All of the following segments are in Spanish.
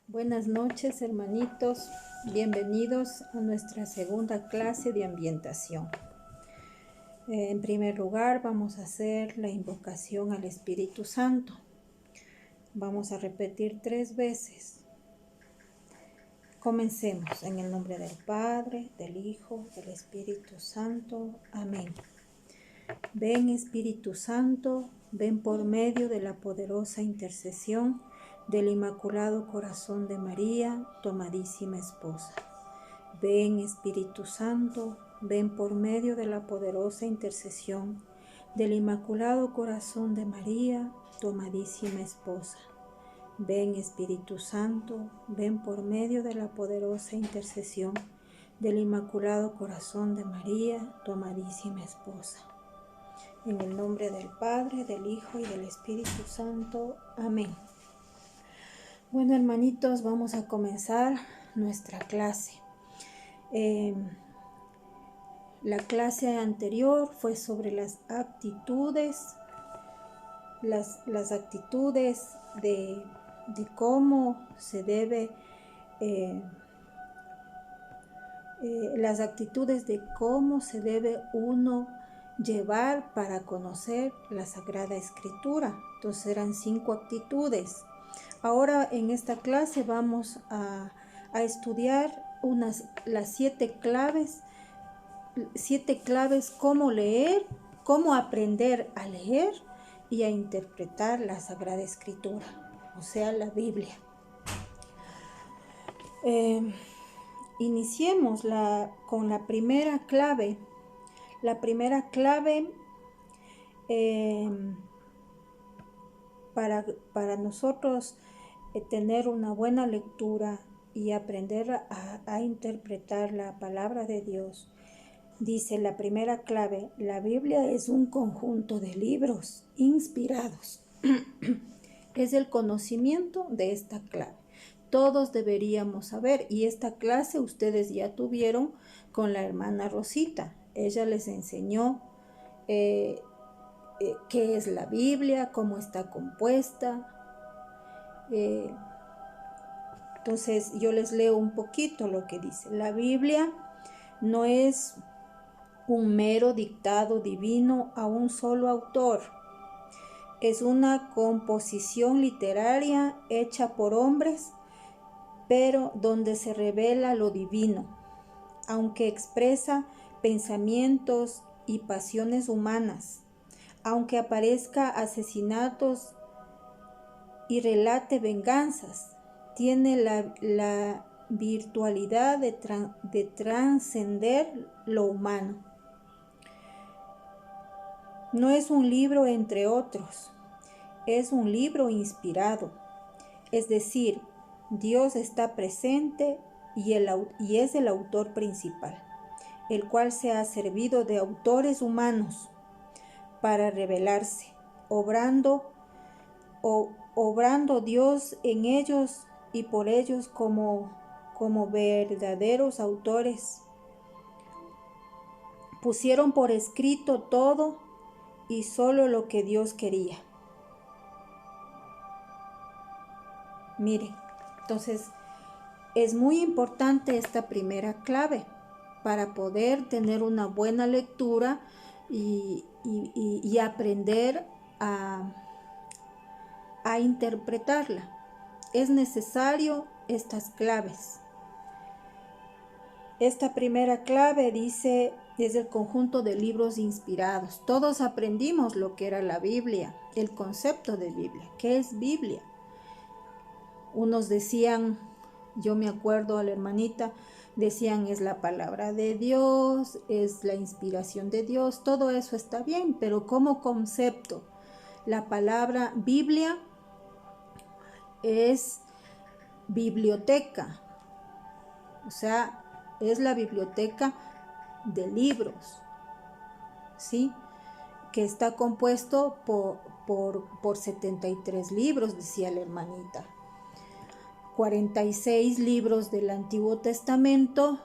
Buenas noches, hermanitos. Bienvenidos a nuestra segunda clase de ambientación. En primer lugar, vamos a hacer la invocación al Espíritu Santo. Vamos a repetir 3 veces. Comencemos en el nombre del Padre, del Hijo, del Espíritu Santo. Amén. Ven, Espíritu Santo, ven por medio de la poderosa intercesión del Inmaculado Corazón de María, tu amadísima esposa. Ven, Espíritu Santo, ven por medio de la poderosa intercesión del Inmaculado Corazón de María, tu amadísima esposa. Ven, Espíritu Santo, ven por medio de la poderosa intercesión del Inmaculado Corazón de María, tu amadísima esposa. En el nombre del Padre, del Hijo y del Espíritu Santo. Amén. Bueno, hermanitos, vamos a comenzar nuestra clase. La clase anterior fue sobre las actitudes, las actitudes de cómo se debe, las actitudes de cómo se debe uno llevar para conocer la Sagrada Escritura. Entonces eran 5 actitudes. Ahora en esta clase vamos a estudiar las 7 claves, cómo leer, cómo aprender a leer y a interpretar la Sagrada Escritura, o sea, la Biblia. Iniciemos con la primera clave. La primera clave para nosotros tener una buena lectura y aprender a interpretar la palabra de Dios. Dice la primera clave: la Biblia es un conjunto de libros inspirados. Es el conocimiento de esta clave. Todos deberíamos saber, y esta clase ustedes ya tuvieron con la hermana Rosita. Ella les enseñó qué es la Biblia, cómo está compuesta. Entonces yo les leo un poquito lo que dice. La Biblia no es un mero dictado divino a un solo autor. Es una composición literaria hecha por hombres, pero donde se revela lo divino, aunque expresa pensamientos y pasiones humanas, aunque aparezca asesinatos y relate venganzas, tiene la virtualidad de trascender lo humano. No es un libro entre otros, es un libro inspirado, es decir, Dios está presente y es el autor principal, el cual se ha servido de autores humanos para revelarse, obrando Dios en ellos y por ellos como verdaderos autores. Pusieron por escrito todo y solo lo que Dios quería. Miren, entonces es muy importante esta primera clave para poder tener una buena lectura y aprender a interpretarla. Es necesario estas claves. Esta primera clave dice: es el conjunto de libros inspirados. Todos aprendimos lo que era la Biblia, el concepto de Biblia. ¿Qué es Biblia? Unos decían, yo me acuerdo a la hermanita, decían es la palabra de Dios, es la inspiración de Dios. Todo eso está bien, pero como concepto, la palabra Biblia es biblioteca, o sea, es la biblioteca de libros, ¿sí? Que está compuesto por 73 libros, decía la hermanita. 46 libros del Antiguo Testamento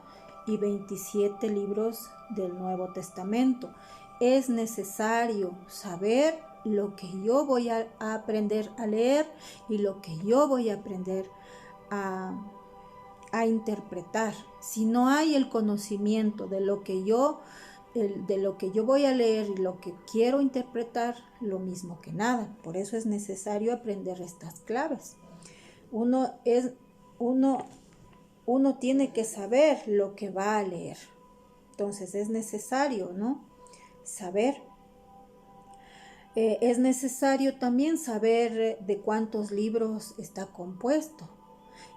y 27 libros del Nuevo Testamento. Es necesario saber lo que yo voy a aprender a leer y lo que yo voy a aprender a interpretar. Si no hay el conocimiento de lo que yo voy a leer y lo que quiero interpretar, lo mismo que nada. Por eso es necesario aprender estas claves. Uno tiene que saber lo que va a leer. Entonces es necesario, ¿no? Saber. Es necesario también saber de cuántos libros está compuesto.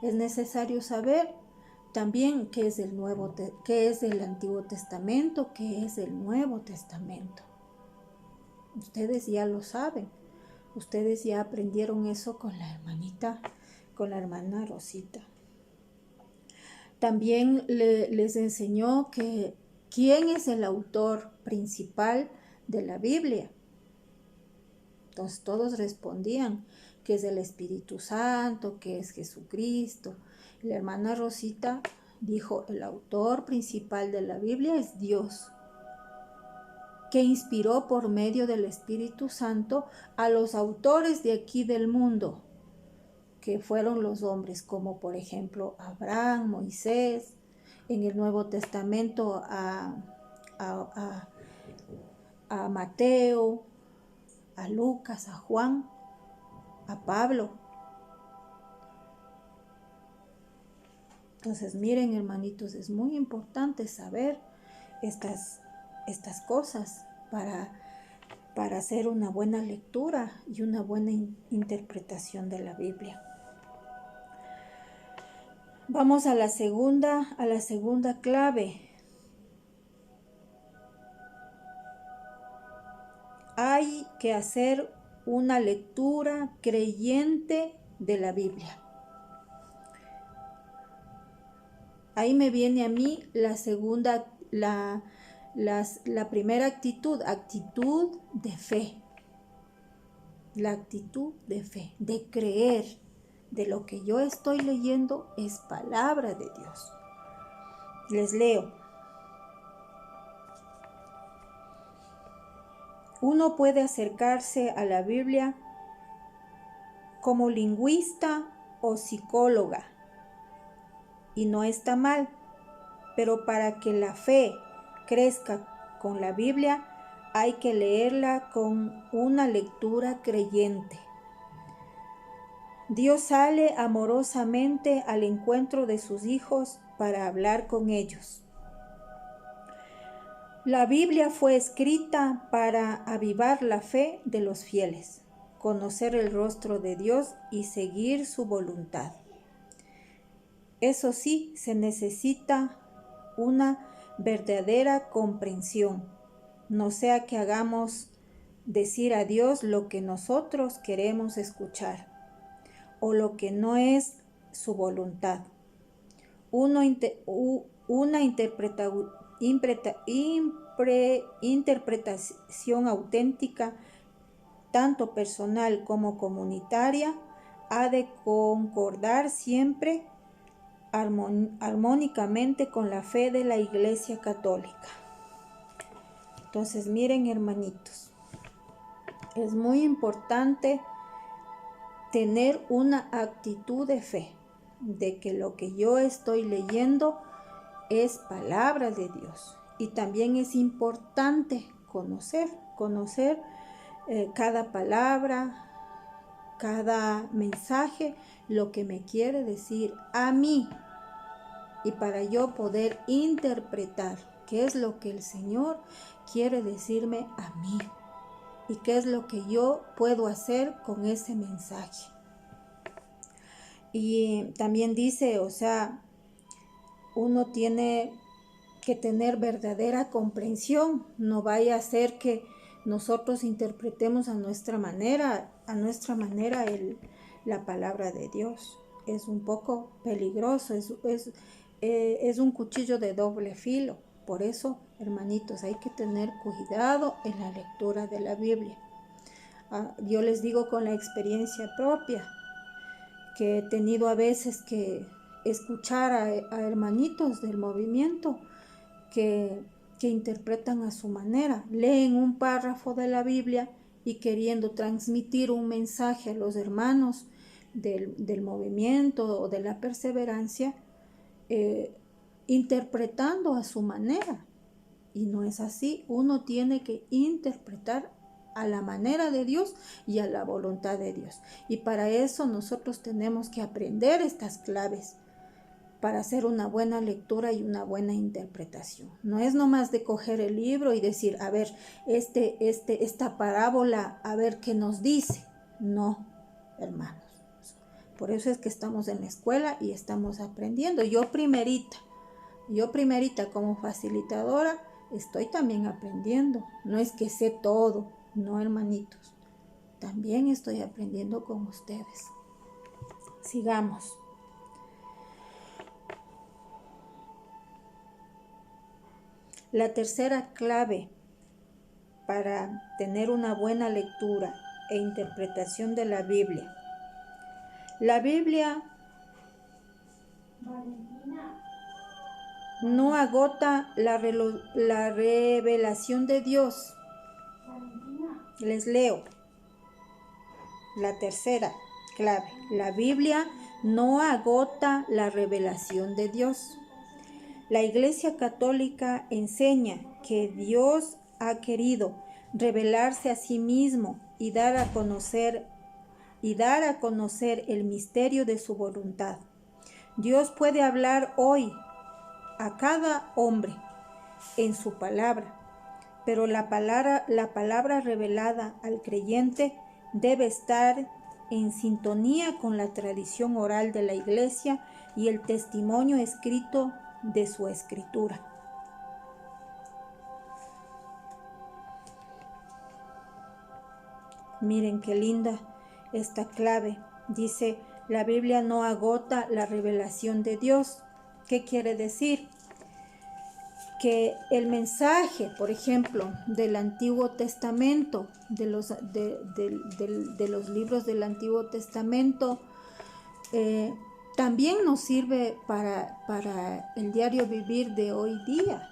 Es necesario saber también qué es el Antiguo Testamento, qué es el Nuevo Testamento. Ustedes ya lo saben. Ustedes ya aprendieron eso con la hermana Rosita. También les enseñó que quién es el autor principal de la Biblia. Entonces todos respondían que es el Espíritu Santo, que es Jesucristo. La hermana Rosita dijo, el autor principal de la Biblia es Dios, que inspiró por medio del Espíritu Santo a los autores de aquí del mundo, que fueron los hombres como por ejemplo Abraham, Moisés, en el Nuevo Testamento a Mateo, a Lucas, a Juan, a Pablo. Entonces miren, hermanitos, es muy importante saber estas cosas para hacer una buena lectura y una buena interpretación de la Biblia. Vamos a la segunda clave. Hay que hacer una lectura creyente de la Biblia. Ahí me viene a mí la primera actitud de fe. La actitud de fe, de creer de lo que yo estoy leyendo es palabra de Dios. Les leo. Uno puede acercarse a la Biblia como lingüista o psicóloga y no está mal, pero para que la fe crezca con la Biblia hay que leerla con una lectura creyente. Dios sale amorosamente al encuentro de sus hijos para hablar con ellos. La Biblia fue escrita para avivar la fe de los fieles, conocer el rostro de Dios y seguir su voluntad. Eso sí, se necesita una verdadera comprensión, no sea que hagamos decir a Dios lo que nosotros queremos escuchar o lo que no es su voluntad. Una interpretación auténtica, tanto personal como comunitaria, ha de concordar siempre armónicamente con la fe de la Iglesia Católica. Entonces, miren, hermanitos, es muy importante tener una actitud de fe, de que lo que yo estoy leyendo es palabra de Dios. Y también es importante conocer cada palabra, cada mensaje, lo que me quiere decir a mí. Y para yo poder interpretar qué es lo que el Señor quiere decirme a mí. Y qué es lo que yo puedo hacer con ese mensaje. Y también dice, uno tiene que tener verdadera comprensión. No vaya a ser que nosotros interpretemos a nuestra manera la palabra de Dios. Es un poco peligroso, es un cuchillo de doble filo. Por eso, hermanitos, hay que tener cuidado en la lectura de la Biblia. Yo les digo con la experiencia propia, que he tenido a veces que escuchar a hermanitos del movimiento que interpretan a su manera, leen un párrafo de la Biblia y queriendo transmitir un mensaje a los hermanos, del movimiento o de la perseverancia, interpretando a su manera. Y no es así. Uno tiene que interpretar a la manera de Dios y a la voluntad de Dios. Y para eso nosotros tenemos que aprender estas claves para hacer una buena lectura y una buena interpretación. No es nomás de coger el libro y decir, a ver, esta parábola, a ver qué nos dice. No, hermanos. Por eso es que estamos en la escuela y estamos aprendiendo. Yo primerita como facilitadora, estoy también aprendiendo. No es que sé todo, no, hermanitos. También estoy aprendiendo con ustedes. Sigamos. La tercera clave para tener una buena lectura e interpretación de la Biblia. La Biblia no agota la revelación de Dios. Les leo. La tercera clave. La Biblia no agota la revelación de Dios. La Iglesia Católica enseña que Dios ha querido revelarse a sí mismo y dar a conocer el misterio de su voluntad. Dios puede hablar hoy a cada hombre en su palabra, pero la palabra revelada al creyente debe estar en sintonía con la tradición oral de la Iglesia y el testimonio escrito de su escritura. Miren qué linda esta clave. Dice, la Biblia no agota la revelación de Dios. ¿Qué quiere decir? Que el mensaje, por ejemplo, del Antiguo Testamento, de los libros del Antiguo Testamento, también nos sirve para el diario vivir de hoy día.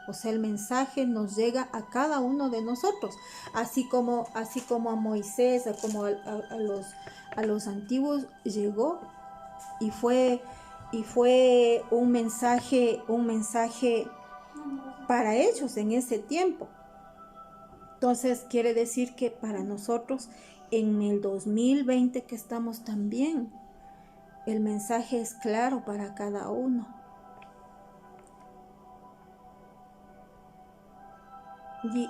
O sea, el mensaje nos llega a cada uno de nosotros, así como a Moisés, como a los antiguos llegó y fue un mensaje para ellos en ese tiempo. Entonces quiere decir que para nosotros en el 2020 que estamos también, el mensaje es claro para cada uno.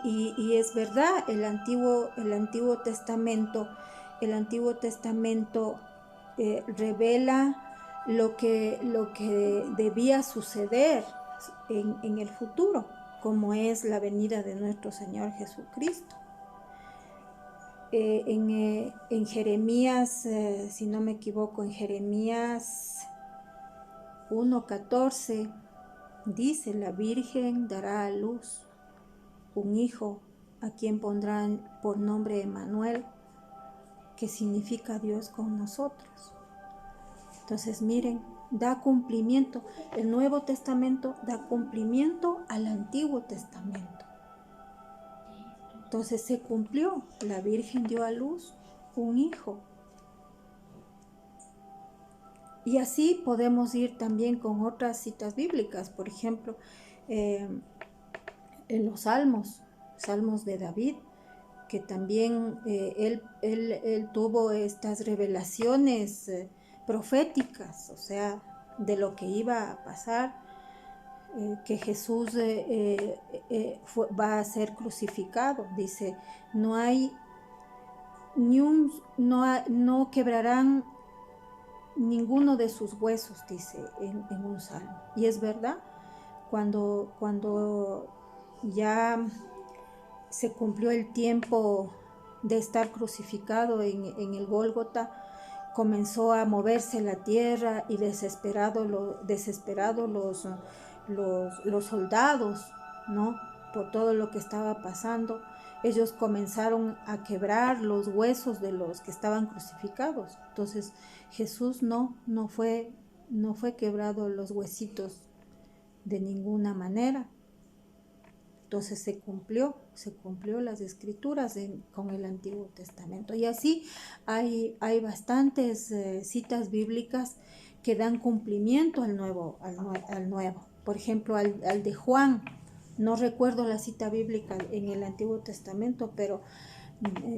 Y es verdad, el Antiguo Testamento revela lo que debía suceder en el futuro, como es la venida de nuestro Señor Jesucristo. En Jeremías, si no me equivoco, en Jeremías 1:14 dice, la Virgen dará a luz un hijo a quien pondrán por nombre Emmanuel, que significa Dios con nosotros. Entonces miren, da cumplimiento, el Nuevo Testamento da cumplimiento al Antiguo Testamento. Entonces se cumplió, la Virgen dio a luz un hijo. Y así podemos ir también con otras citas bíblicas, por ejemplo, en los Salmos de David, que también él tuvo estas revelaciones proféticas, o sea, de lo que iba a pasar, que Jesús va a ser crucificado. Dice, no quebrarán ninguno de sus huesos, dice en un salmo. Y es verdad, cuando ya se cumplió el tiempo de estar crucificado en el Gólgota, comenzó a moverse la tierra y desesperados los soldados, ¿no? Por todo lo que estaba pasando, ellos comenzaron a quebrar los huesos de los que estaban crucificados. Entonces Jesús no fue quebrado los huesitos de ninguna manera. Entonces se cumplió las escrituras con el Antiguo Testamento. Y así hay bastantes citas bíblicas que dan cumplimiento al nuevo. Por ejemplo, al de Juan. No recuerdo la cita bíblica en el Antiguo Testamento, pero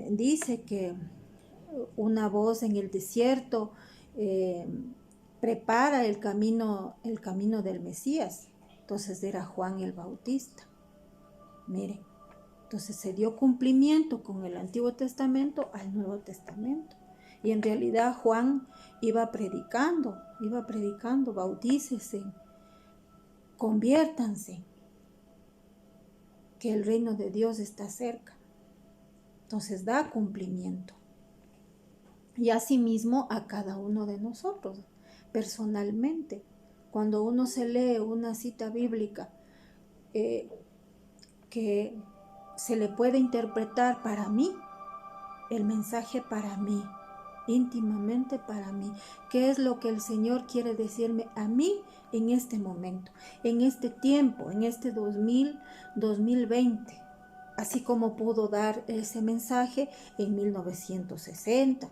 dice que una voz en el desierto prepara el camino del Mesías. Entonces era Juan el Bautista. Miren, entonces se dio cumplimiento con el Antiguo Testamento al Nuevo Testamento. Y en realidad Juan iba predicando, bautícese, conviértanse, que el reino de Dios está cerca. Entonces da cumplimiento. Y asimismo a cada uno de nosotros, personalmente. Cuando uno se lee una cita bíblica que se le puede interpretar para mí, el mensaje para mí, íntimamente para mí. ¿Qué es lo que el Señor quiere decirme a mí en este momento, en este tiempo, en este 2020? Así como pudo dar ese mensaje en 1960,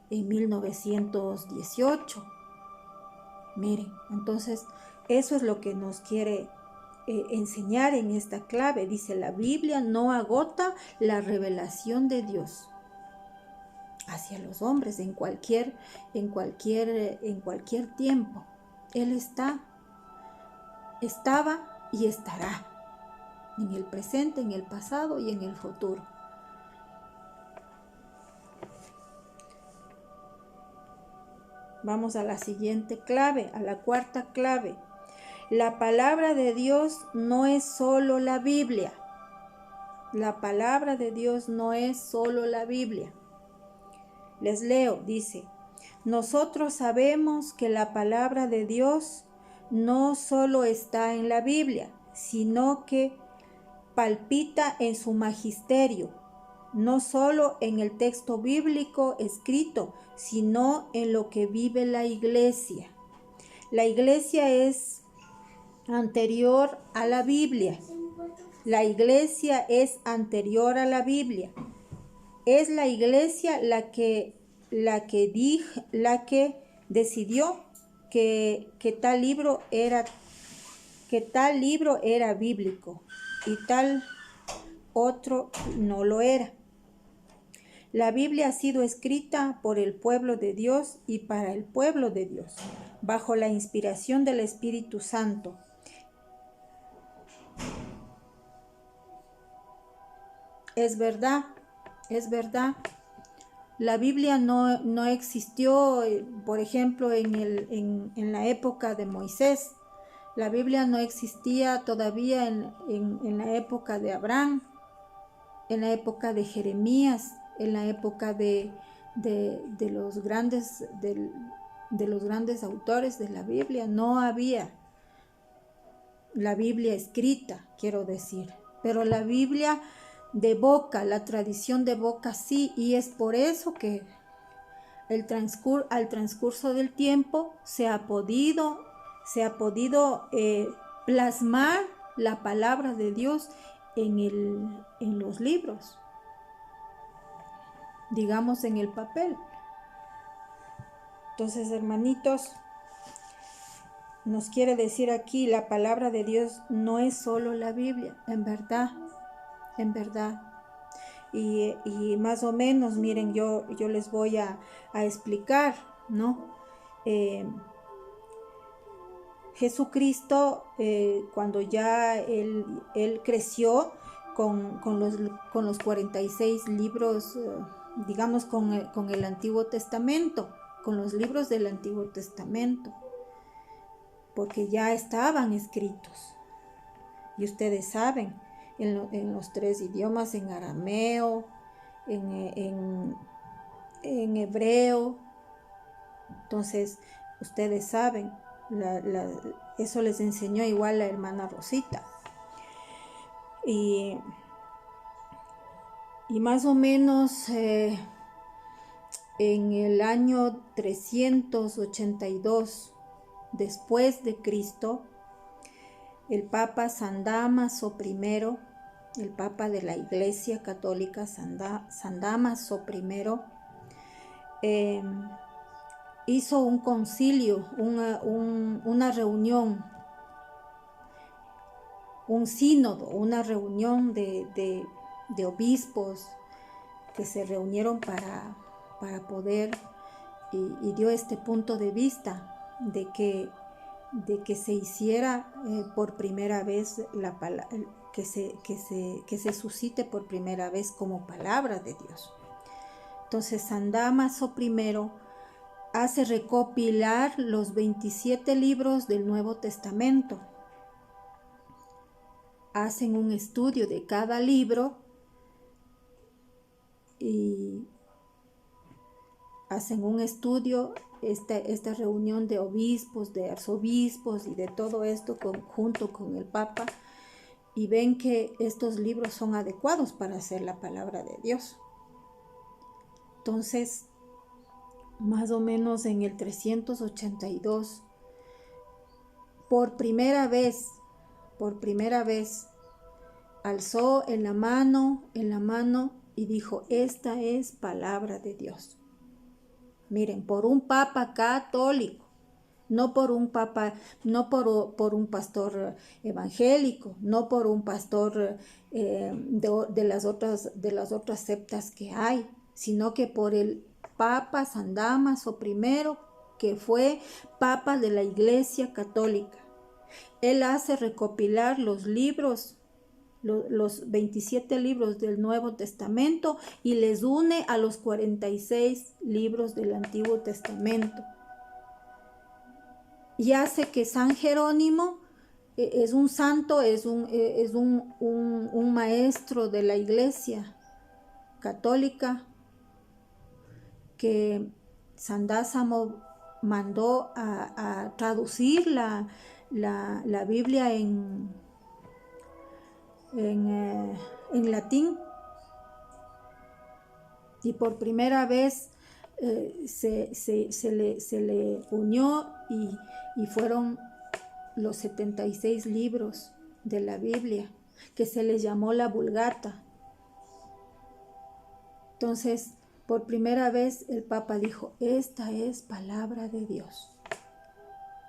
en 1918. Miren, entonces eso es lo que nos quiere enseñar en esta clave. Dice: la Biblia no agota la revelación de Dios hacia los hombres en cualquier tiempo. Él estaba y estará en el presente, en el pasado y en el futuro. Vamos a la siguiente clave, a la cuarta clave. La palabra de Dios no es solo la Biblia. La palabra de Dios no es solo la Biblia. Les leo, dice: nosotros sabemos que la palabra de Dios no solo está en la Biblia, sino que palpita en su magisterio, no solo en el texto bíblico escrito, sino en lo que vive la iglesia. La iglesia es anterior a la Biblia. La iglesia es anterior a la Biblia. Es la iglesia la que decidió que tal libro era bíblico y tal otro no lo era. La Biblia ha sido escrita por el pueblo de Dios y para el pueblo de Dios, bajo la inspiración del Espíritu Santo. Es verdad. La Biblia no existió, por ejemplo, en la época de Moisés. La Biblia no existía todavía en la época de Abraham, en la época de Jeremías, en la época de los grandes autores de la Biblia. No había la Biblia escrita, quiero decir, pero la Biblia de boca, la tradición de boca sí, y es por eso que al transcurso del tiempo se ha podido plasmar la palabra de Dios en los libros, digamos en el papel. Entonces, hermanitos, nos quiere decir aquí: la palabra de Dios no es solo la Biblia, en verdad. Y más o menos, miren, yo les voy a explicar, ¿no? Jesucristo, cuando ya él creció con los 46 libros, digamos con el Antiguo Testamento, con los libros del Antiguo Testamento, porque ya estaban escritos. Y ustedes saben, en los 3 idiomas, en arameo, en hebreo. Entonces, ustedes saben, eso les enseñó igual la hermana Rosita. Y más o menos en el año 382 después de Cristo, el Papa San Dámaso I, el Papa de la Iglesia Católica San Dámaso I, hizo un concilio, una reunión, un sínodo, una reunión de obispos que se reunieron para poder, y dio este punto de vista de que se hiciera por primera vez que se suscite por primera vez como palabra de Dios. Entonces San Dámaso I hace recopilar los 27 libros del Nuevo Testamento. Hacen un estudio de cada libro y hacen un estudio, esta reunión de obispos, de arzobispos y de todo esto junto con el Papa, y ven que estos libros son adecuados para hacer la palabra de Dios. Entonces, más o menos en el 382, por primera vez, alzó en la mano y dijo: esta es palabra de Dios. Miren, por un papa católico, no por un papa, no por un pastor evangélico, no por un pastor de las otras septas que hay, sino que por el Papa San Dámaso I, que fue Papa de la Iglesia Católica. Él hace recopilar los libros, los 27 libros del Nuevo Testamento, y les une a los 46 libros del Antiguo Testamento. Y hace que San Jerónimo es un santo, es un maestro de la Iglesia Católica, que San Dámaso mandó a traducir la Biblia en latín, y por primera vez se le unió y fueron los 76 libros de la Biblia, que se les llamó la Vulgata. Entonces, por primera vez el Papa dijo: esta es palabra de Dios.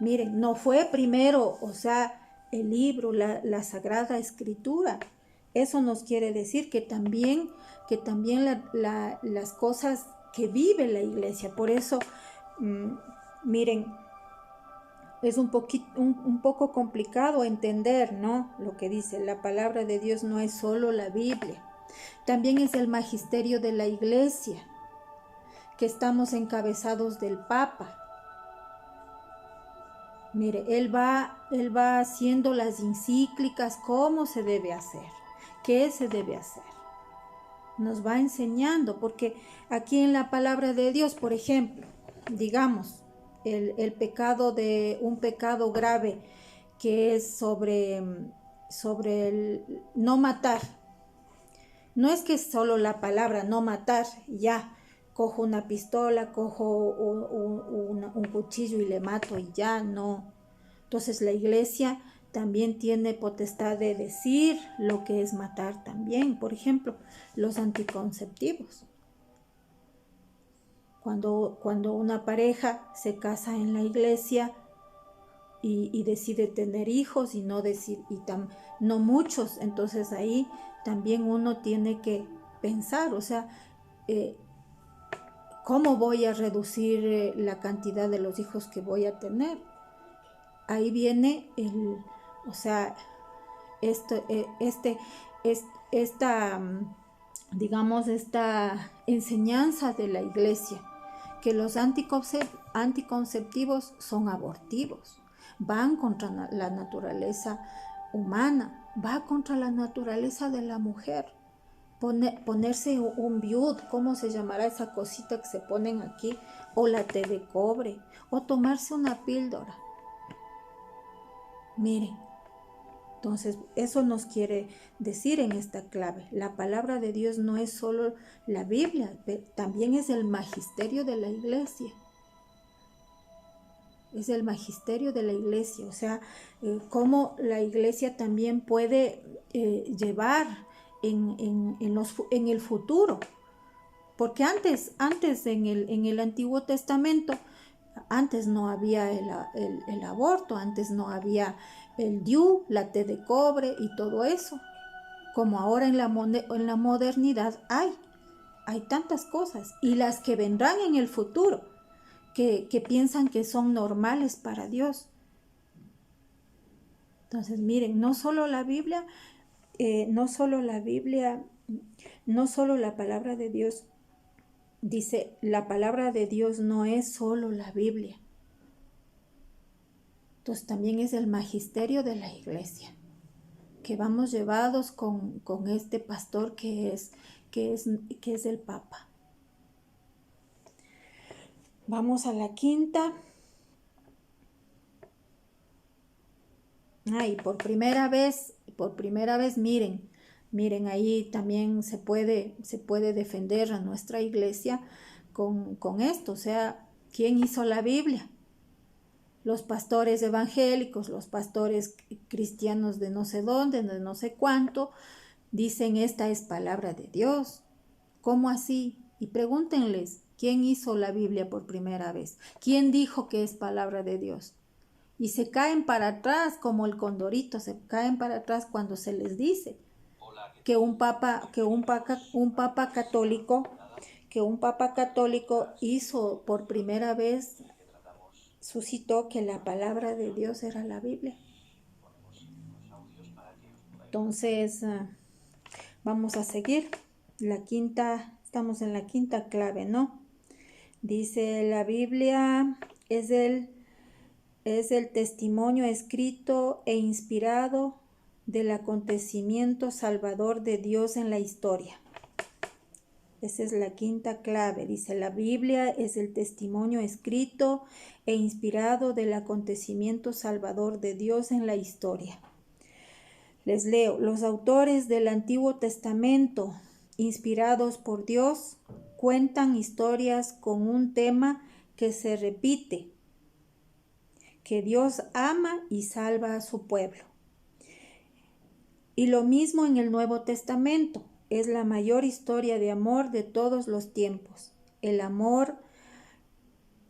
Miren, no fue primero, o sea, el libro, la Sagrada Escritura. Eso nos quiere decir que también las cosas que vive la Iglesia. Por eso, miren, es un poco complicado entender, ¿no? Lo que dice la palabra de Dios no es solo la Biblia, también es el magisterio de la Iglesia, que estamos encabezados del Papa. Mire, él va haciendo las encíclicas, cómo se debe hacer, qué se debe hacer. Nos va enseñando, porque aquí en la palabra de Dios, por ejemplo, digamos, el pecado de un pecado grave que es sobre el no matar. No es que solo la palabra no matar, ya, cojo una pistola, cojo un cuchillo y le mato y ya, no. Entonces la Iglesia también tiene potestad de decir lo que es matar también. Por ejemplo, los anticonceptivos. Cuando una pareja se casa en la Iglesia y decide tener hijos y no muchos, entonces ahí también uno tiene que pensar, o sea, ¿cómo voy a reducir la cantidad de los hijos que voy a tener? Ahí viene esta enseñanza de la Iglesia, que los anticonceptivos son abortivos, van contra la naturaleza humana, va contra la naturaleza de la mujer. Ponerse un biud, ¿cómo se llamará esa cosita que se ponen aquí? O la té de cobre, o tomarse una píldora. Miren, entonces eso nos quiere decir en esta clave: la palabra de Dios no es solo la Biblia, también es el magisterio de la Iglesia. es el magisterio de la iglesia, o sea, cómo la iglesia también puede llevar en el futuro. Porque antes en el Antiguo Testamento, antes no había el aborto, antes no había el DIU, la T de cobre y todo eso. Como ahora en la modernidad hay tantas cosas, y las que vendrán en el futuro, que piensan que son normales para Dios. Entonces, miren, no solo la Biblia, no solo la palabra de Dios. Dice, la palabra de Dios no es solo la Biblia. Entonces también es el magisterio de la iglesia, que vamos llevados con este pastor que es el Papa. Vamos a la quinta. Y por primera vez, miren, ahí también se puede defender a nuestra iglesia con esto. O sea, ¿quién hizo la Biblia? Los pastores evangélicos, los pastores cristianos de no sé dónde, de no sé cuánto, dicen esta es palabra de Dios. ¿Cómo así? Y pregúntenles, ¿quién hizo la Biblia por primera vez? ¿Quién dijo que es palabra de Dios? Y se caen para atrás como el condorito, se caen para atrás cuando se les dice que un papa católico hizo por primera vez, suscitó que la palabra de Dios era la Biblia. Entonces, vamos a seguir. Estamos en la quinta clave, ¿no? Dice, la Biblia es el testimonio escrito e inspirado del acontecimiento salvador de Dios en la historia. Esa es la quinta clave. Dice, la Biblia es el testimonio escrito e inspirado del acontecimiento salvador de Dios en la historia. Les leo, los autores del Antiguo Testamento, inspirados por Dios, cuentan historias con un tema que se repite, que Dios ama y salva a su pueblo. Y lo mismo en el Nuevo Testamento, es la mayor historia de amor de todos los tiempos, el amor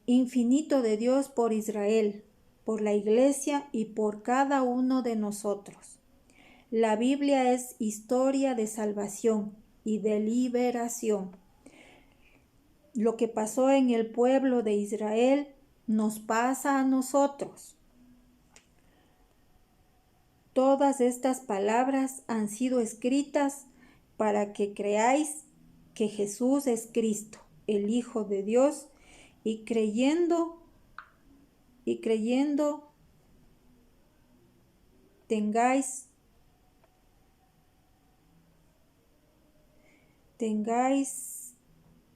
infinito de Dios por Israel, por la Iglesia y por cada uno de nosotros. La Biblia es historia de salvación y de liberación. Lo que pasó en el pueblo de Israel nos pasa a nosotros. Todas estas palabras han sido escritas para que creáis que Jesús es Cristo, el Hijo de Dios, y creyendo tengáis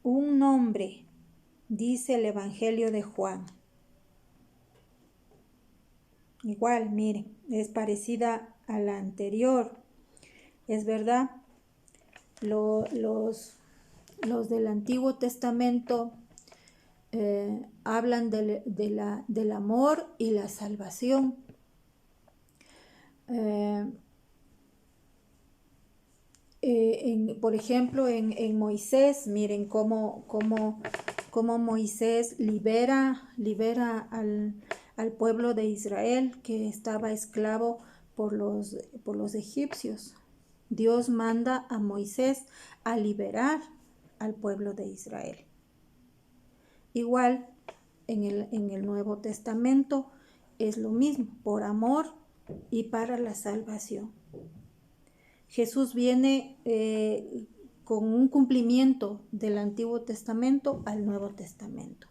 un nombre, dice el Evangelio de Juan. Igual, miren, es parecida a la anterior. Es verdad, los del Antiguo Testamento hablan del amor y la salvación. Por ejemplo, en Moisés, miren cómo Moisés libera al pueblo de Israel que estaba esclavo por los egipcios. Dios manda a Moisés a liberar al pueblo de Israel. Igual en el Nuevo Testamento es lo mismo, por amor y para la salvación. Jesús viene con un cumplimiento del Antiguo Testamento al Nuevo Testamento.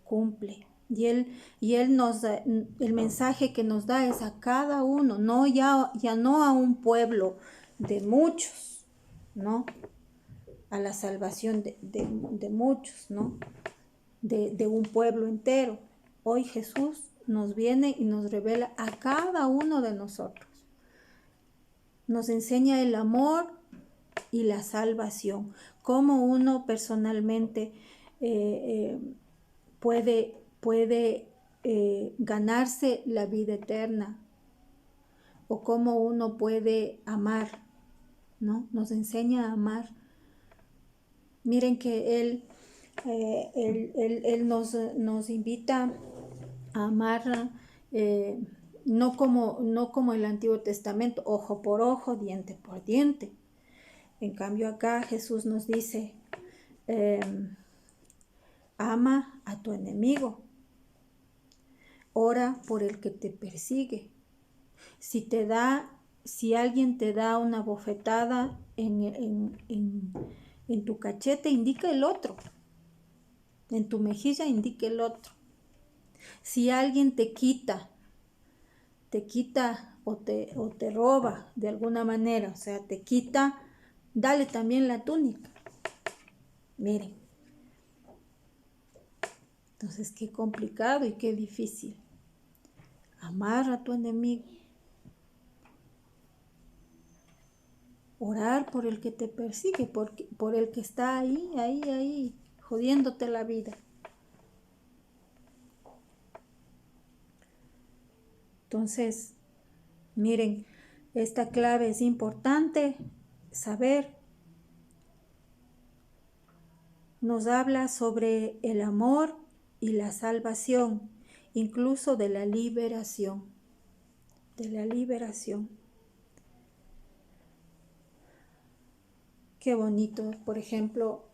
Cumple. Y él nos da, el mensaje que nos da es a cada uno, ya no a un pueblo de muchos, ¿no? A la salvación de muchos, ¿no? De un pueblo entero. Hoy Jesús nos viene y nos revela a cada uno de nosotros. Nos enseña el amor y la salvación, cómo uno personalmente puede ganarse la vida eterna o cómo uno puede amar, ¿no? Nos enseña a amar. Miren que Él nos invita a amar no como el Antiguo Testamento, ojo por ojo, diente por diente. En cambio acá Jesús nos dice, ama a tu enemigo, ora por el que te persigue. Si alguien te da una bofetada en tu cachete, indica el otro. En tu mejilla, indica el otro. Si alguien te quita o te roba de alguna manera, o sea, te quita, dale también la túnica. Miren. Entonces, qué complicado y qué difícil. Amar a tu enemigo. Orar por el que te persigue, por el que está ahí, jodiéndote la vida. Entonces, miren, esta clave es importante saber. Nos habla sobre el amor y la salvación, incluso de la liberación. De la liberación. Qué bonito, por ejemplo,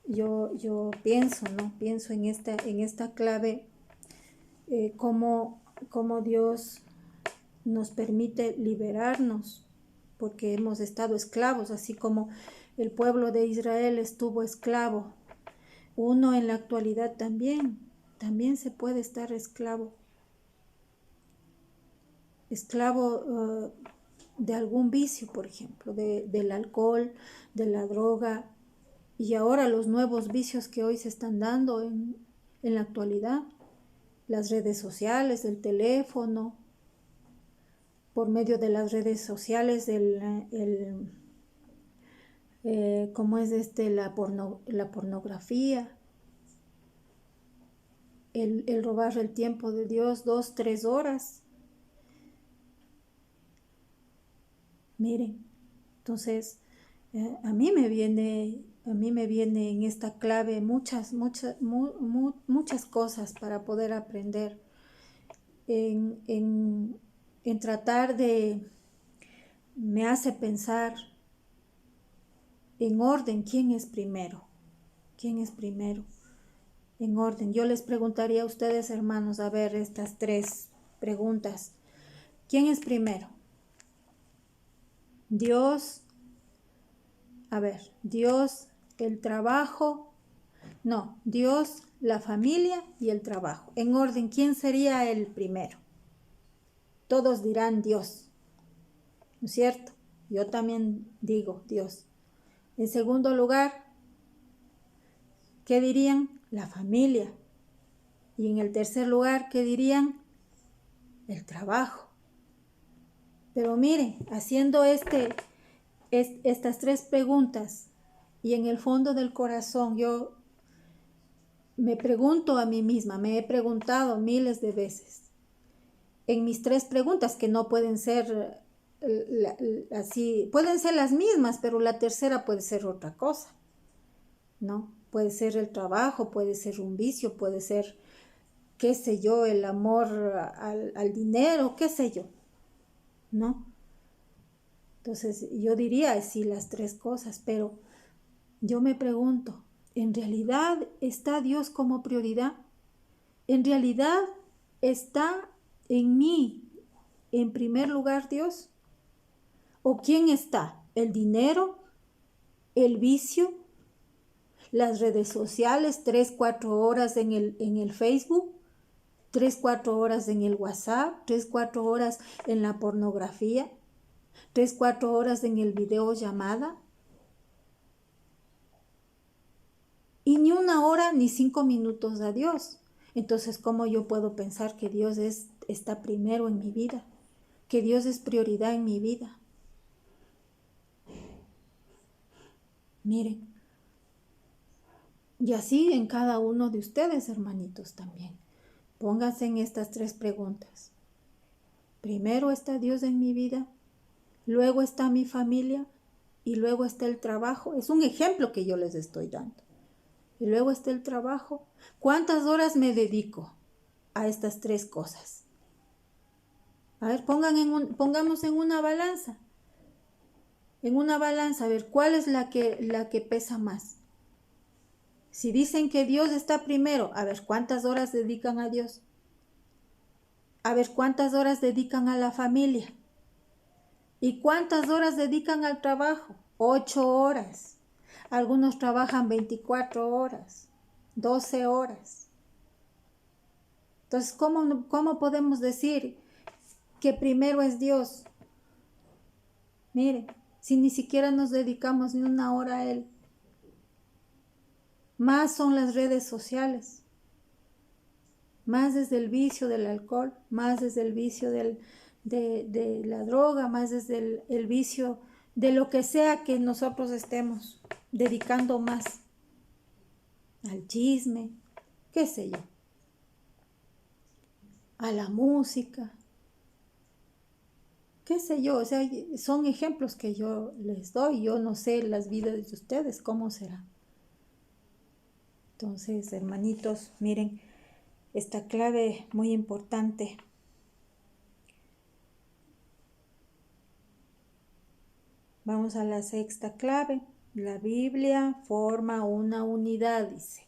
yo pienso, ¿no? Pienso en esta clave, cómo Dios nos permite liberarnos, porque hemos estado esclavos, así como el pueblo de Israel estuvo esclavo. Uno en la actualidad también se puede estar esclavo de algún vicio, por ejemplo, del alcohol, de la droga, y ahora los nuevos vicios que hoy se están dando en la actualidad, las redes sociales, el teléfono, por medio de las redes sociales, ¿cómo es la pornografía, el robar el tiempo de Dios 2, 3 horas. Miren, entonces a mí me viene en esta clave muchas cosas para poder aprender en tratar me hace pensar en orden, ¿quién es primero? ¿Quién es primero? En orden. Yo les preguntaría a ustedes, hermanos, a ver estas 3 preguntas. ¿Quién es primero? Dios, Dios, el trabajo, no, Dios, la familia y el trabajo. En orden, ¿quién sería el primero? Todos dirán Dios, ¿no es cierto? Yo también digo Dios. En segundo lugar, ¿qué dirían? La familia. Y en el tercer lugar, ¿qué dirían? El trabajo. Pero miren, haciendo estas 3 preguntas y en el fondo del corazón, yo me pregunto a mí misma, me he preguntado miles de veces, en mis 3 preguntas, que no pueden ser así, pueden ser las mismas, pero la tercera puede ser otra cosa, ¿no? Puede ser el trabajo, puede ser un vicio, puede ser, qué sé yo, el amor al dinero, qué sé yo, ¿no? Entonces yo diría sí las 3 cosas, pero yo me pregunto, ¿en realidad está Dios como prioridad? ¿En realidad está en mí en primer lugar Dios? ¿O quién está? ¿El dinero? ¿El vicio? ¿Las redes sociales? 3, 4 horas en el Facebook, 3, 4 horas en el WhatsApp, 3, 4 horas en la pornografía, 3, 4 horas en el videollamada. Y ni 1 hora ni 5 minutos a Dios. Entonces, ¿cómo yo puedo pensar que Dios está primero en mi vida? Que Dios es prioridad en mi vida. Miren. Y así en cada uno de ustedes, hermanitos, también. Pónganse en estas 3 preguntas. Primero está Dios en mi vida, luego está mi familia y luego está el trabajo. Es un ejemplo que yo les estoy dando. Y luego está el trabajo. ¿Cuántas horas me dedico a estas 3 cosas? A ver, pongamos en una balanza. En una balanza, a ver, ¿cuál es la que pesa más? Si dicen que Dios está primero, a ver, ¿cuántas horas dedican a Dios? A ver, ¿cuántas horas dedican a la familia? ¿Y cuántas horas dedican al trabajo? 8 horas. Algunos trabajan 24 horas, 12 horas. Entonces, ¿cómo podemos decir que primero es Dios? Miren, si ni siquiera nos dedicamos ni una hora a Él. Más son las redes sociales. Más desde el vicio del alcohol, más desde el vicio de la droga, más desde el vicio de lo que sea que nosotros estemos dedicando más al chisme, qué sé yo, a la música, qué sé yo, o sea, son ejemplos que yo les doy, yo no sé las vidas de ustedes, cómo será. Entonces, hermanitos, miren, esta clave muy importante. Vamos a la 6ª clave. La Biblia forma una unidad, dice.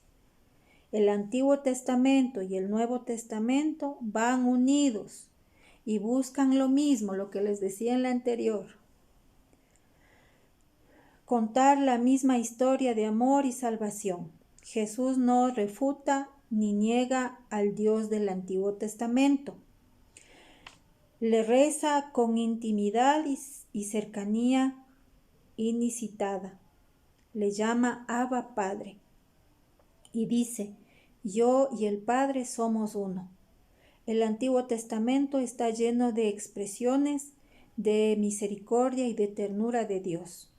El Antiguo Testamento y el Nuevo Testamento van unidos y buscan lo mismo, lo que les decía en la anterior. Contar la misma historia de amor y salvación. Jesús no refuta ni niega al Dios del Antiguo Testamento. Le reza con intimidad y cercanía inicitada. Le llama Abba Padre y dice, yo y el Padre somos uno. El Antiguo Testamento está lleno de expresiones de misericordia y de ternura de Dios.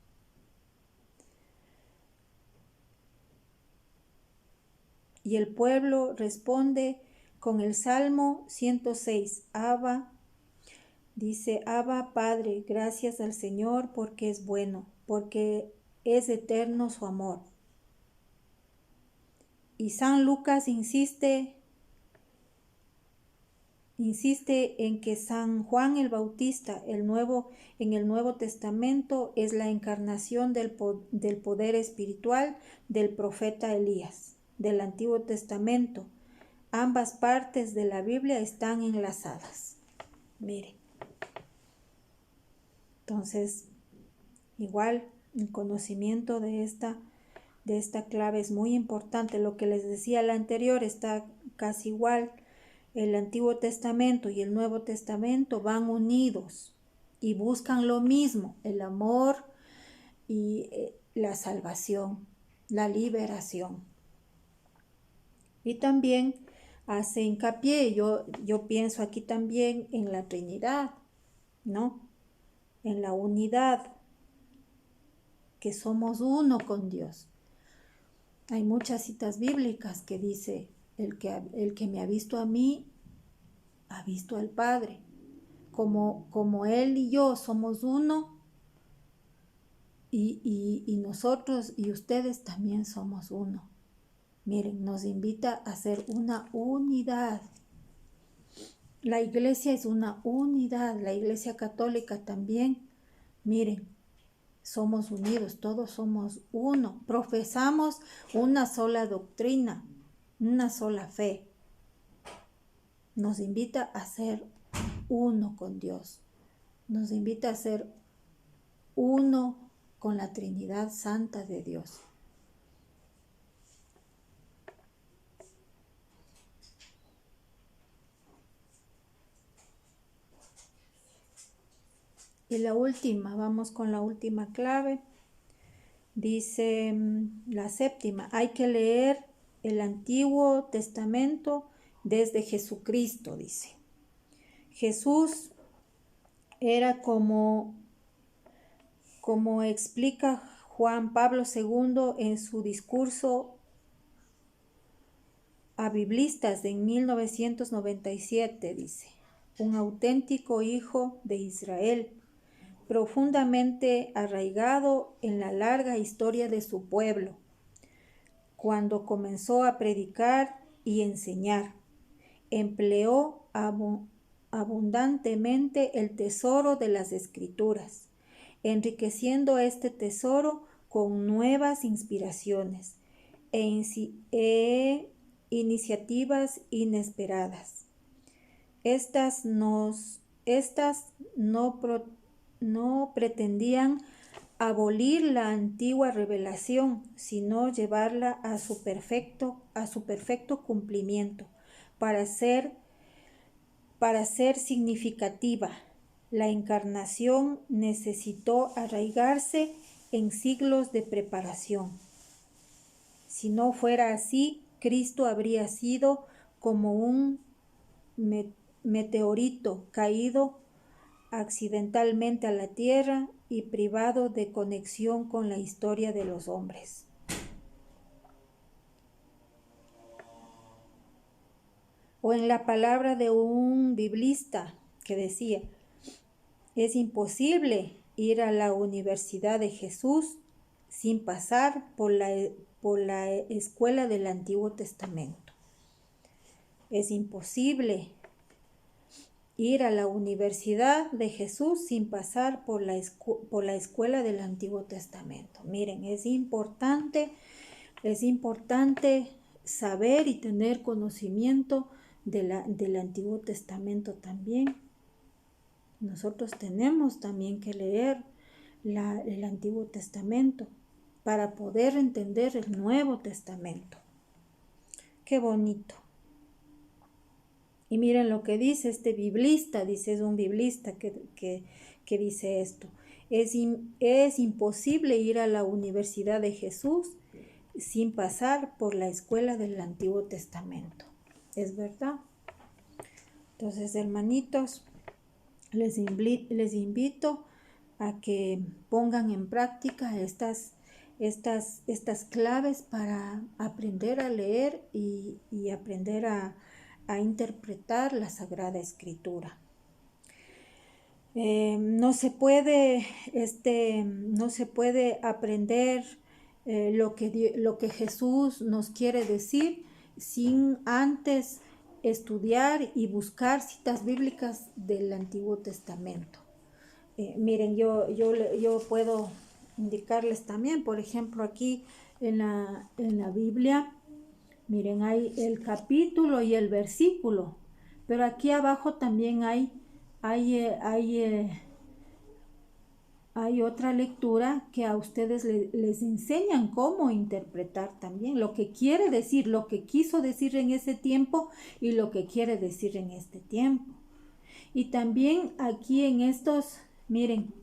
Y el pueblo responde con el Salmo 106, Abba, dice, Abba Padre, gracias al Señor porque es bueno, porque es eterno su amor. Y San Lucas insiste en que San Juan el Bautista, en el Nuevo Testamento, es la encarnación del poder espiritual del profeta Elías, del Antiguo Testamento. Ambas partes de la Biblia están enlazadas. Miren. Entonces, igual, el conocimiento de esta clave es muy importante. Lo que les decía la anterior está casi igual. El Antiguo Testamento y el Nuevo Testamento van unidos y buscan lo mismo, el amor y la salvación, la liberación. Y también hace hincapié, yo pienso aquí también en la Trinidad, ¿no? En la unidad, que somos uno con Dios. Hay muchas citas bíblicas que dice, el que me ha visto a mí, ha visto al Padre. Como Él y yo somos uno, y nosotros y ustedes también somos uno. Miren, nos invita a ser una unidad. La iglesia es una unidad, la iglesia católica también. Miren, somos unidos, todos somos uno. Profesamos una sola doctrina, una sola fe. Nos invita a ser uno con Dios. Nos invita a ser uno con la Trinidad Santa de Dios. Y la última, vamos con la última clave. Dice la 7ª, hay que leer el Antiguo Testamento desde Jesucristo, dice. Jesús era como explica Juan Pablo II en su discurso a biblistas en 1997, dice, un auténtico hijo de Israel, profundamente arraigado en la larga historia de su pueblo, cuando comenzó a predicar y enseñar, empleó abundantemente el tesoro de las Escrituras, enriqueciendo este tesoro con nuevas inspiraciones e iniciativas inesperadas. Estas no pretendían abolir la antigua revelación, sino llevarla a su perfecto cumplimiento, para ser significativa. La encarnación necesitó arraigarse en siglos de preparación. Si no fuera así, Cristo habría sido como un meteorito caído accidentalmente a la tierra y privado de conexión con la historia de los hombres. O en la palabra de un biblista que decía, es imposible ir a la Universidad de Jesús sin pasar por la escuela del Antiguo Testamento. Es imposible ir a la Universidad de Jesús sin pasar por la escuela del Antiguo Testamento. Miren, es importante saber y tener conocimiento del Antiguo Testamento también. Nosotros tenemos también que leer el Antiguo Testamento para poder entender el Nuevo Testamento. Qué bonito. Y miren lo que dice este biblista, es un biblista que dice esto. Es imposible ir a la Universidad de Jesús sin pasar por la escuela del Antiguo Testamento. ¿Es verdad? Entonces, hermanitos, les invito a que pongan en práctica estas claves para aprender a leer y aprender a interpretar la Sagrada Escritura. No se puede aprender lo que Jesús nos quiere decir sin antes estudiar y buscar citas bíblicas del Antiguo Testamento. Miren, yo puedo indicarles también, por ejemplo, aquí en la Biblia, miren, hay el capítulo y el versículo, pero aquí abajo también hay otra lectura que a ustedes les enseñan cómo interpretar también lo que quiere decir, lo que quiso decir en ese tiempo y lo que quiere decir en este tiempo. Y también aquí en estos, miren,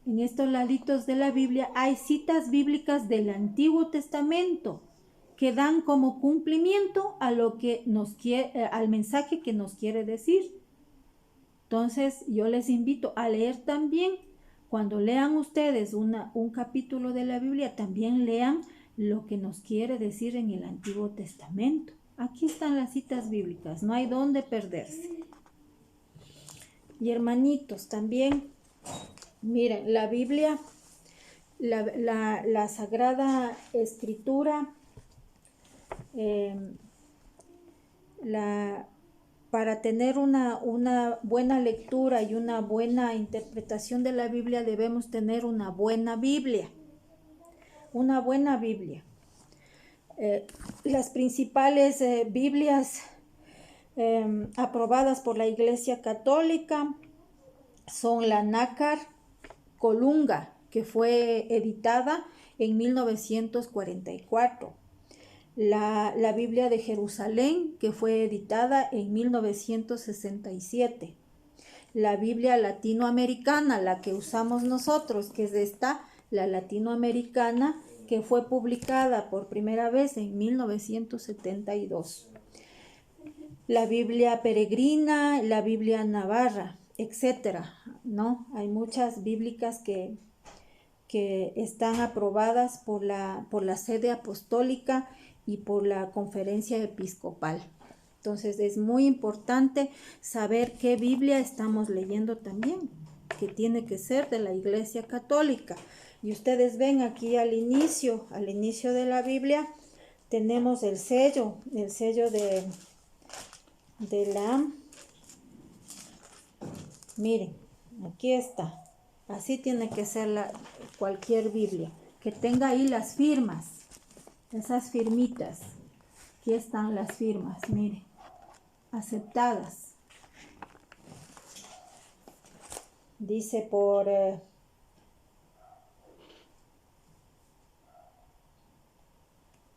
en estos laditos de la Biblia hay citas bíblicas del Antiguo Testamento que dan como cumplimiento a lo que al mensaje que nos quiere decir. Entonces, yo les invito a leer también. Cuando lean ustedes un capítulo de la Biblia, también lean lo que nos quiere decir en el Antiguo Testamento. Aquí están las citas bíblicas, no hay dónde perderse. Y hermanitos, también, miren, la Biblia, la Sagrada Escritura, para tener una buena lectura y una buena interpretación de la Biblia debemos tener una buena Biblia. Una buena Biblia. Las principales Biblias aprobadas por la Iglesia Católica son la Nácar Colunga, que fue editada en 1944. La Biblia de Jerusalén, que fue editada en 1967. La Biblia latinoamericana, la que usamos nosotros, que es la latinoamericana, que fue publicada por primera vez en 1972. La Biblia peregrina, la Biblia navarra, etcétera, ¿no? Hay muchas bíblicas que están aprobadas por la sede apostólica y por la conferencia episcopal. Entonces es muy importante saber qué Biblia estamos leyendo también, que tiene que ser de la Iglesia Católica. Y ustedes ven aquí al inicio de la Biblia, tenemos el sello de la... Miren, aquí está. Así tiene que ser cualquier Biblia, que tenga ahí las firmas, esas firmitas. Aquí están las firmas, miren, aceptadas. Dice por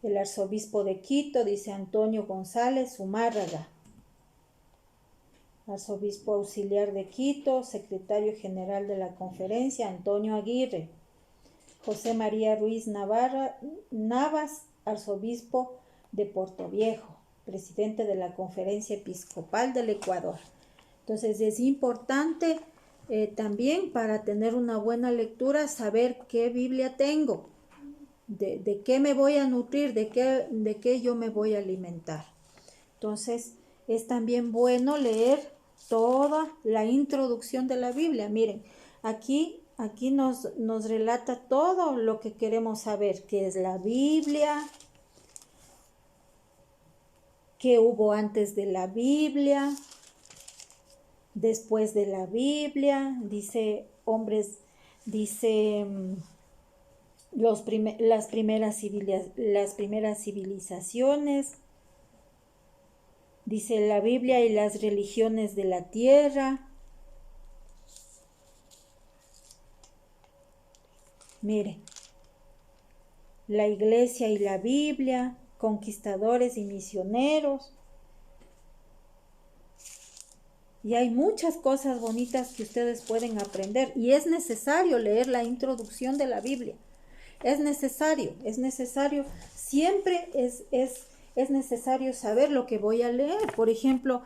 el arzobispo de Quito, dice Antonio González Zumárraga. Arzobispo auxiliar de Quito, secretario general de la conferencia, Antonio Aguirre. José María Ruiz Navas, arzobispo de Portoviejo, presidente de la conferencia episcopal del Ecuador. Entonces es importante también para tener una buena lectura saber qué Biblia tengo, de qué me voy a nutrir, de qué yo me voy a alimentar. Entonces es también bueno leer toda la introducción de la Biblia. Miren, aquí nos relata todo lo que queremos saber, qué es la Biblia, qué hubo antes de la Biblia, después de la Biblia, dice las primeras civilizaciones, dice la Biblia y las religiones de la tierra. Mire, la iglesia y la Biblia, conquistadores y misioneros. Y hay muchas cosas bonitas que ustedes pueden aprender. Y es necesario leer la introducción de la Biblia. Es necesario. Siempre es necesario saber lo que voy a leer. Por ejemplo,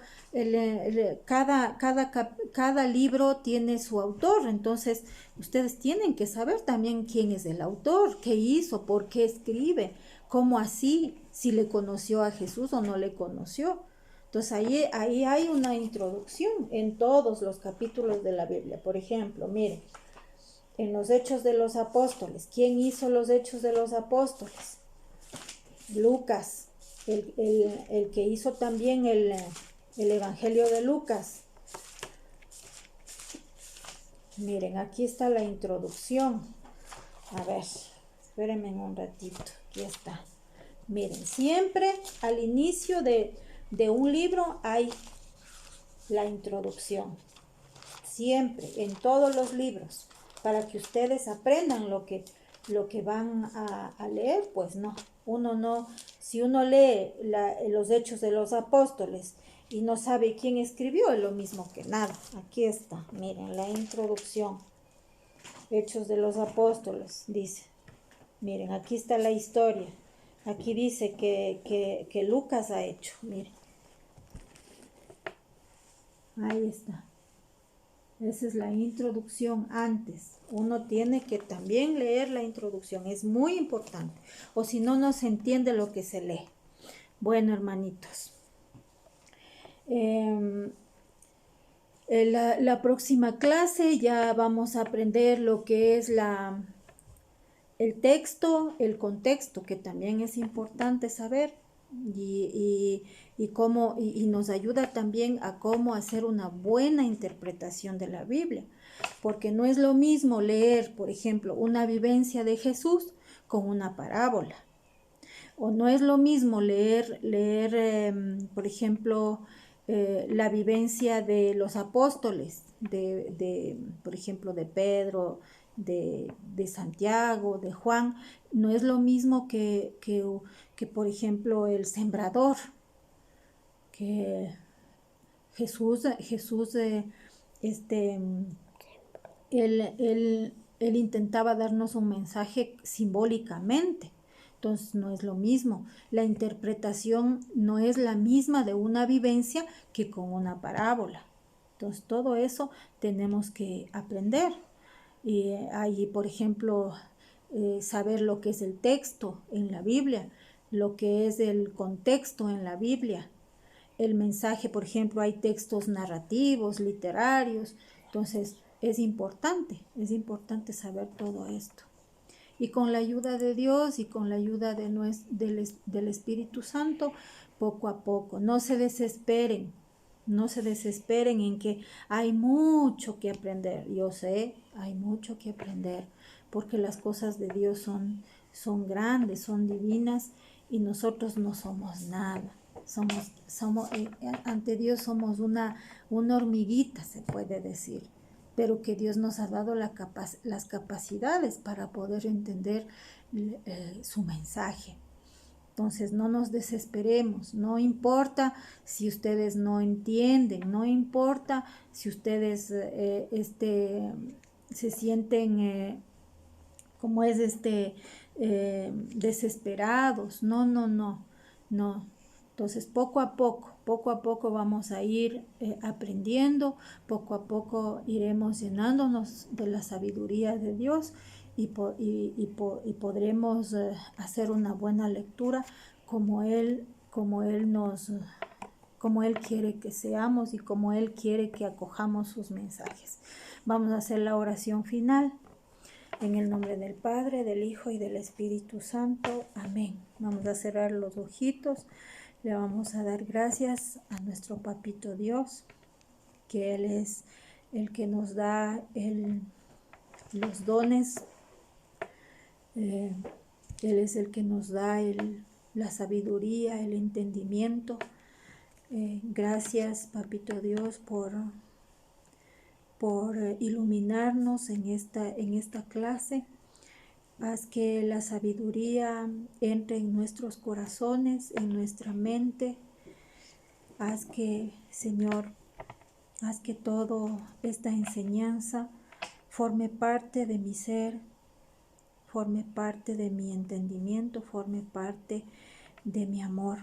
cada libro tiene su autor. Entonces, ustedes tienen que saber también quién es el autor, qué hizo, por qué escribe, cómo así, si le conoció a Jesús o no le conoció. Entonces ahí hay una introducción en todos los capítulos de la Biblia. Por ejemplo, miren, en los Hechos de los Apóstoles, ¿quién hizo los Hechos de los Apóstoles? Lucas, el que hizo también el Evangelio de Lucas. Miren, aquí está la introducción. A ver, espérenme un ratito, aquí está. Miren, siempre al inicio de un libro hay la introducción. Siempre, en todos los libros, para que ustedes aprendan lo que van a leer, pues no. Si uno lee los Hechos de los Apóstoles y no sabe quién escribió, es lo mismo que nada. Aquí está, miren, la introducción. Hechos de los Apóstoles, dice. Miren, aquí está la historia. Aquí dice que Lucas ha hecho, miren. Ahí está. Esa es la introducción antes. Uno tiene que también leer la introducción. Es muy importante. O si no, no se entiende lo que se lee. Bueno, hermanitos. La próxima clase ya vamos a aprender lo que es el texto, el contexto, que también es importante saber. Y nos ayuda también a cómo hacer una buena interpretación de la Biblia, porque no es lo mismo leer, por ejemplo, una vivencia de Jesús con una parábola, o no es lo mismo leer por ejemplo, la vivencia de los apóstoles, por ejemplo, de Pedro, de Santiago, de Juan. No es lo mismo que por ejemplo, el sembrador, que Jesús él intentaba darnos un mensaje simbólicamente. Entonces no es lo mismo. La interpretación no es la misma de una vivencia que con una parábola. Entonces todo eso tenemos que aprender. Y ahí, por ejemplo, saber lo que es el texto en la Biblia. lo que es el contexto en la Biblia. El mensaje, por ejemplo, hay textos narrativos, literarios, entonces es importante saber todo esto. Y con la ayuda de Dios y con la ayuda del Espíritu Santo, poco a poco, no se desesperen en que hay mucho que aprender. Yo sé, hay mucho que aprender, porque las cosas de Dios son grandes, son divinas, y nosotros no somos nada. Ante Dios somos una hormiguita, se puede decir, pero que Dios nos ha dado las capacidades para poder entender su mensaje. Entonces no nos desesperemos, no importa si ustedes no entienden, no importa si ustedes se sienten desesperados, no. Entonces poco a poco vamos a ir aprendiendo, poco a poco iremos llenándonos de la sabiduría de Dios y podremos hacer una buena lectura como Él quiere que seamos y como Él quiere que acojamos sus mensajes. Vamos a hacer la oración final. En el nombre del Padre, del Hijo y del Espíritu Santo. Amén. Vamos a cerrar los ojitos. Le vamos a dar gracias a nuestro Papito Dios, que Él es el que nos da los dones. Él es el que nos da la sabiduría, el entendimiento. Gracias, Papito Dios, por iluminarnos en esta clase. Haz que la sabiduría entre en nuestros corazones, en nuestra mente. Haz que, Señor, toda esta enseñanza forme parte de mi ser, forme parte de mi entendimiento, forme parte de mi amor,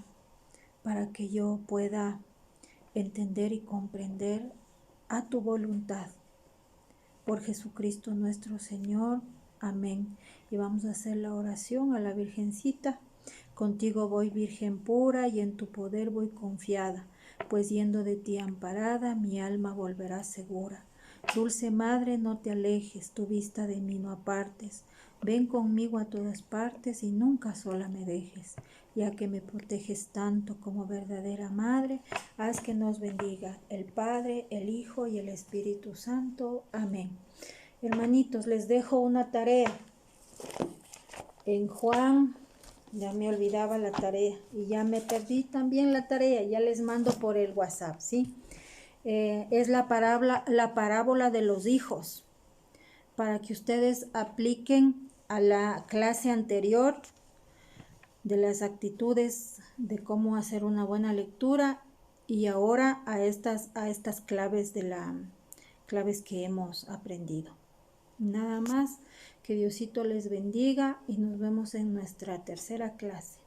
para que yo pueda entender y comprender a tu voluntad. Por Jesucristo nuestro Señor. Amén. Y vamos a hacer la oración a la Virgencita. Contigo voy, Virgen pura, y en tu poder voy confiada, pues yendo de ti amparada, mi alma volverá segura. Dulce Madre, no te alejes, tu vista de mí no apartes. Ven conmigo a todas partes y nunca sola me dejes. Ya que me proteges tanto como verdadera Madre, haz que nos bendiga el Padre, el Hijo y el Espíritu Santo. Amén. Hermanitos, les dejo una tarea. En Juan, ya me olvidaba la tarea y ya me perdí también la tarea, ya les mando por el WhatsApp, ¿sí? Es la parábola de los hijos, para que ustedes apliquen a la clase anterior de las actitudes de cómo hacer una buena lectura y ahora a estas claves claves que hemos aprendido. Nada más, que Diosito les bendiga y nos vemos en nuestra tercera clase.